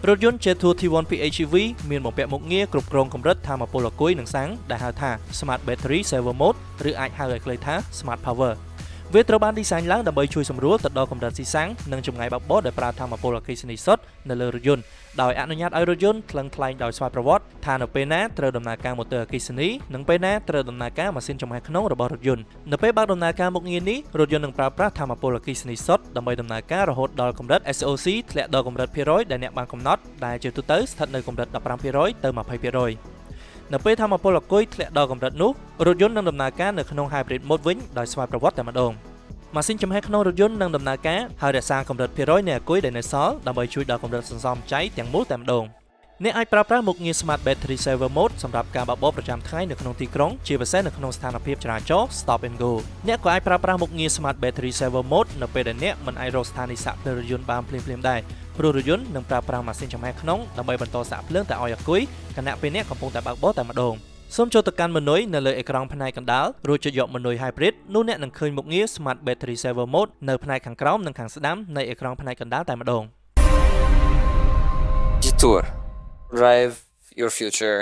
រថយន្ត Jet 2 PHEV មានបំពាក់មុខងារគ្រប់គ្រងកម្រិតថាមពលអគុយនិងសាំងដែលហៅថា Smart Battery Saver Mode ឬអាចហៅឲ្យខ្លីថា Smart Power វាត្រូវបានឌីហ្សែនឡើងដើម្បីជួយសម្រួលទៅដល់កម្រិតស៊ីសាំងនិងចម្ងាយបើកបរដោយប្រើថាមពលអគ្គិសនីសុទ្ធនៅលើរថយន្តដោយអនុញ្ញាតឲ្យរថយន្តថ្លឹងថ្លែងដោយស្វ័យប្រវត្តិថានៅពេលណាត្រូវដំណើរការម៉ូទ័រអគ្គិសនីនិងពេលណាត្រូវដំណើរការម៉ាស៊ីនចំហាយក្នុងរបស់រថយន្តនៅពេលបើកដំណើរការមុខងារនេះរថយន្តនឹងប្រើប្រាស់ថាមពលអគ្គិសនីសុទ្ធដើម្បីដំណើរការរហូតដល់កម្រិត SOC ធ្លាក់ដល់កម្រិតភាគរយដែលអ្នកបានកំណត់ដែលជាទូទៅស្ថិតនៅកម្រិត 15% ទៅ 20% នៅពេលថាមពលអគុយធ្លាក់ដល់កម្រិតនោះរថយន្តនឹងដំណើរការនៅក្នុង Hybrid Mode វិញដោយស្វ័យប្រវត្តិតែម្ដងម៉ាស៊ីនចំហេះក្នុងរថយន្តនឹងដំណើរការហើយរក្សាកម្រិតភាគរយនៃអគុយដែលនៅសល់ដើម្បីជួយដល់កម្រិតសន្សំចៃទាំងមូលតែម្ដងអ្នកអាចប្រើប្រាស់មុខងារ Smart Battery Saver Mode សម្រាប់ការបើកបរប្រចាំថ្ងៃនៅក្នុងទីក្រុងជាពិសេសនៅក្នុងស្ថានភាពចរាចរណ៍ Stop and Go អ្នកក៏អាចប្រើប្រាស់មុខងារ Smart Battery Saver Mode នៅពេលដែលអ្នកមិនអាចរកស្ថានីយ៍សាកភ្លើងរថយន្តបានភ្លាមៗដែរព្រោះរថយន្តនឹងប្រើប្រាស់ម៉ាស៊ីនចំហេះក្នុងដើម្បីបន្តសាកភ្លើងតែឲ្យអគុយខណៈពេលអ្នកកំពុងតែបើកបរតែម្ដងសូមចូលទៅកាន់ម៉ឺនុយនៅលើអេក្រង់ផ្នែកកណ្ដាលរួចចុចយកម៉ឺនុយ Hybrid នោះអ្នកនឹងឃើញមុខងារ Smart Battery Saver Mode នៅផ្នែកខាងក្រោមនិងខាងស្ដាំនៃអេក្រង់ផ្នែកកណ្ដាលតែម្ដង Detour. Drive your future.